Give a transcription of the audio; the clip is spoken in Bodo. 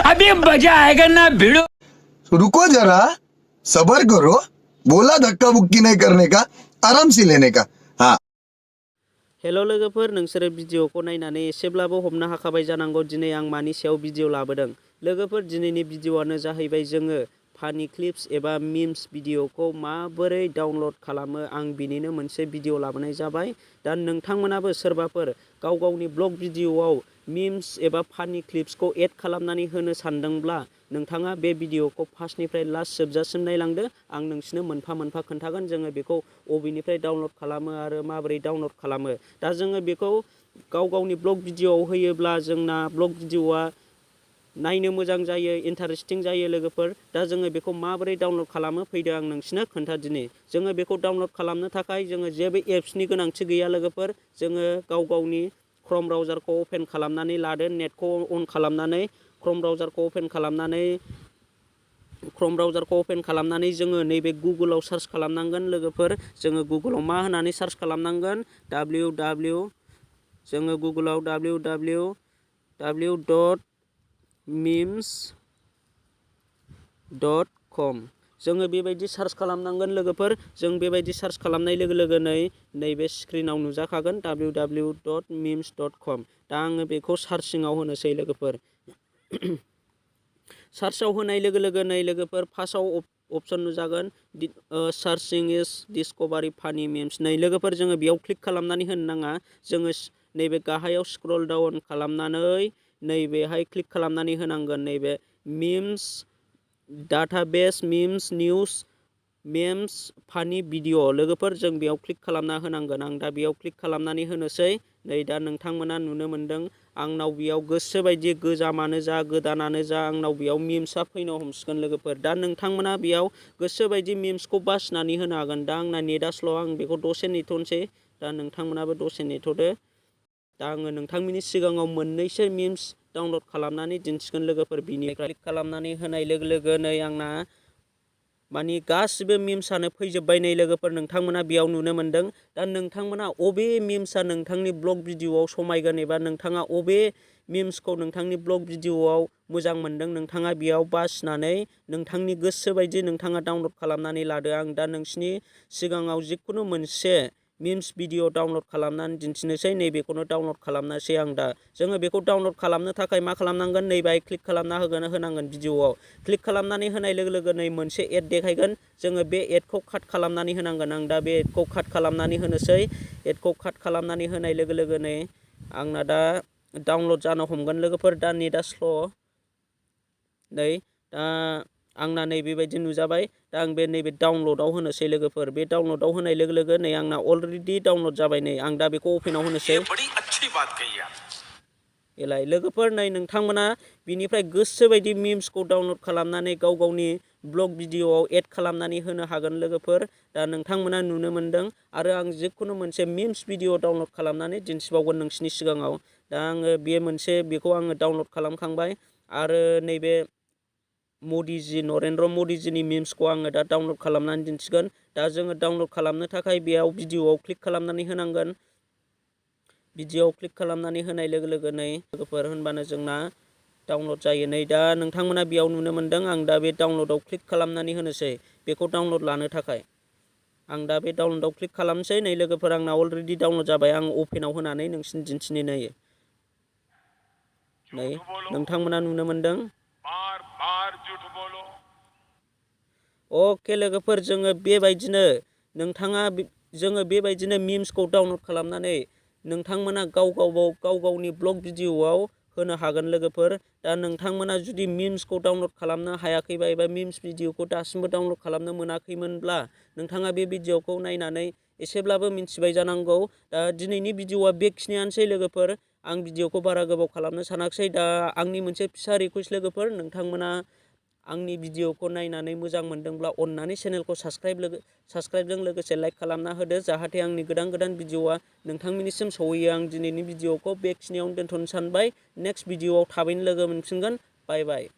अभी मजा आएगा ना भिड़ो। रुको जरा, सबर करो। बोला धक्का बुक्की नहीं करने का, आराम से लेने का। हाँ। हेल' लोगोफोर, नोंसोरो भिडिअखौ नायनानै एसेब्लाबो हमनो हाखाबाय जानांगौ दिनै आं मानि सायाव भिडिअ लाबोदों। लोगोफोर, दिनैनि भिडिअआनो जाहैबाय जोङो फानि क्लिप्स एबा मिम्स भिडिअखौ माबोरै डाउनलड खालामो आं बिनिनो मोनसे भिडिअ लाबोनाय जाबाय। दा नोंथांमोनाबो सोरबाफोर गाव गावनि ब्लग भिडिअआव मिम्स एबा फानि क्लिप्सखौ एड खालामनानै होनो सानदोंब्ला नोंथाङा बे भिडिअखौ फार्स्टनिफ्राय लास्ट जोबजासिम नायलांदो। आं नोंसिनो मोनफा मोनफा खोन्थागोन जोङो बेखौ बबेनिफ्राय डाउनलड खालामो आरो माबोरै डाउनलड खालामो। दा जोङो बेखौ गाव गावनि ब्लग भिडिअआव होयोब्ला जोंना ब्लग भिडिअआ नायनो मोजां जायो, इन्टारेस्टिं जायो लोगोफोर। दा जोङो बेखौ माबोरै डाउनलड खालामो फैदो आं नोंसिनो खोन्थादिनि। जोङो बेखौ डाउनलड खालामनो थाखाय जोङो जेबो एप्सनि गोनांथि गैया लोगोफोर। जोङो गाव गावनि क्रम ब्राउजारखौ अपेन खालामनानै लादो, नेटखौ अन खालामनानै क्रम ब्राउजारखौ अपेन खालामनानै जोङो नैबे गुगोलाव सार्च खालामनांगोन लोगोफोर। जोङो गुगोलाव मा होनानै सार्च खालामनांगोन, जोङो गुगोलाव www.memes.com जोङो बेबायदि सार्च खालामनांगोन लोगोफोर। जों बेबायदि सार्च खालामनाय लोगो लोगोनो नैबे स्क्रिनाव नुजाखागोन www.memes.com। दा आङो बेखौ सार्चिंआव होनोसै लोगोफोर। सार्चआव होनाय लोगो लोगोनो लोगोफोर फार्स्टआव अपसन नुजागोन सार्चिं इज डिस्कभारि फानि मिम्स। नै लोगोफोर, जोङो बेयाव क्लिक खालामनानै होनो नाङा। जोङो नैबे गाहायाव स्क्रल डाउन खालामनानै नैबेहाय क्लिक खालामनानै होनांगोन नैबे memes database, memes news, memes फानि भिडिअ। लोगोफोर, जों बेयाव क्लिक खालामना होनांगोन। आं दा बेयाव क्लिक खालामनानै होनोसै। नै दा नोंथांमोना नुनो मोन्दों आंनाव बेयाव गोसोबायदि गोजामानो जा गोदानानो जा आंनाव बेयाव मिम्सआ फैनो हमसिगोन लोगोफोर। दा नोंथांमोना बेयाव गोसोबायदि मिम्सखौ बासिनानै होनो हागोन। दा आंना नेटआ स्ल', आं बेखौ दसे नेथ'नोसै। दा नोंथांमोनाबो दसे नेथ'दो। दा आङो नोंथांमोननि सिगाङाव मोननैसो मिम्स डाउनलड खालामनानै दिन्थिगोन लोगोफोर। बिनिफ्राय क्लिक खालामनानै होनाय लोगो लोगोनो आंना मानि गासिबो मिम्सआनो फैजोब्बाय नै लोगोफोर, नोंथांमोना बेयाव नुनो मोन्दों। दा नोंथांमोना अबे मिम्सआ नोंथांनि ब्लग भिडिअआव समायगोन एबा नोंथाङा अबे मिम्सखौ नोंथांनि ब्लग भिडिअआव मोजां मोन्दों नोंथाङा बेयाव बासिनानै नोंथांनि गोसो बायदि नोंथाङा डाउनलड खालामनानै लादो। आं दा नोंसिनि सिगाङाव जिखुनु मोनसे मिम्स भिडिअ डाउनलड खालामनानै दिन्थिनोसै। नैबेखौनो डाउनलड खालामनोसै आं दा। जोङो बेखौ डाउनलड खालामनो थाखाय मा खालामनांगोन, नैबाहाय क्लिक खालामना होनांगोन भिडिअआव। क्लिक खालामनानै होनाय लोगो लोगोनो मोनसे एड देखायगोन। जोङो बे एडखौ काट खालामनानै होनांगोन। आं दा बे एडखौ काट खालामनानै होनोसै। एडखौ काट खालामनानै होनाय लोगो लोगोनो आंना दा डाउनलड जानो हमगोन लोगोफोर। दा नेटआ स्ल'। नै दा आंना नै बेबायदि नुजाबाय। दा आं बे नैबे डाउनलडआव होनोसै लोगोफोर। बे डाउनलडआव होनाय लोगो लोगो नै आंना अलरेडि डाउनलड जाबाय। नै आं दा बेखौ अपेनाव होनोसै। एलाय लोगोफोर, नै नोंथांमोना बिनिफ्राय गोसोबायदि मिम्सखौ डाउनलड खालामनानै गाव गावनि ब्लग भिडिअआव एड खालामनानै होनो हागोन लोगोफोर। दा नोंथांमोना नुनो मोन्दों। आरो आं जिखुनु मोनसे मिम्स भिडिअ डाउनलड खालामनानै दिन्थिबावगोन नोंसिनि सिगाङाव। दा आङो बेखौ आङो डाउनलड खालामखांबाय। आरो नैबे नरेन्द्र मदिजिनि मिम्सखौ आङो दा डाउनलड खालामनानै दिन्थिगोन। दा जोङो डाउनलड खालामनो थाखाय बेयाव भिडिअआव क्लिक खालामनानै होनांगोन। भिडिअआव क्लिक खालामनानै होनाय लोगो लोगोनो लोगोफोर होनबानो जोंना डाउनलड जायो। नै दा नोंथांमोना बेयाव नुनो मोन्दों। आं दा बे डाउनलडआव क्लिक खालामनानै होनोसै बेखौ डाउनलड लानो थाखाय। आं दा बे डाउनलडआव क्लिक खालामसै। नै लोगोफोर, आंना अलरेडि डाउनलड जाबाय। आं अपेनाव होनानै नोंसिनि दिन्थिनो नायो। नै नोंथांमोना नुनो मोन्दों। अके लोगोफोर, जोङो बेबायदिनो मिम्सखौ डाउनलड खालामनानै नोंथांमोना गाव गावनि ब्लग भिडिअआव होनो हागोन लोगोफोर। दा नोंथांमोना जुदि मिम्सखौ डाउनलड खालामनो हायाखैबा एबा मिम्स भिडिअखौ दासिमबो डाउनलड खालामनो मोनाखैमोनब्ला नोंथाङा बे भिडिअखौ नायनानै एसेब्लाबो मिन्थिबाय जानांगौ। दा दिनैनि भिडिअआ बेखिनियानोसै लोगोफोर। आं भिडिअखौ बारा गोबाव खालामनो सानाखिसै। दा आंनि मोनसे फिसा रिकुवेस्ट लोगोफोर, नोंथांमोना आंनि भिडिअखौ नायनानै मोजां मोनदोंब्ला अननानै चेनेलखौ साबस्क्राइबजों लोगोसे लाइक खालामना होदो, जाहाथे आंनि गोदान भिडिअआ नोंथांमोननिसिम सहैयो। आं दिनैनि भिडिअखौ बेखिनियावनो दोनथ'नो सानबाय। नेक्स्ट भिडिअआव थाबैनो लोगो मोनफिनगोन। बाय बाय।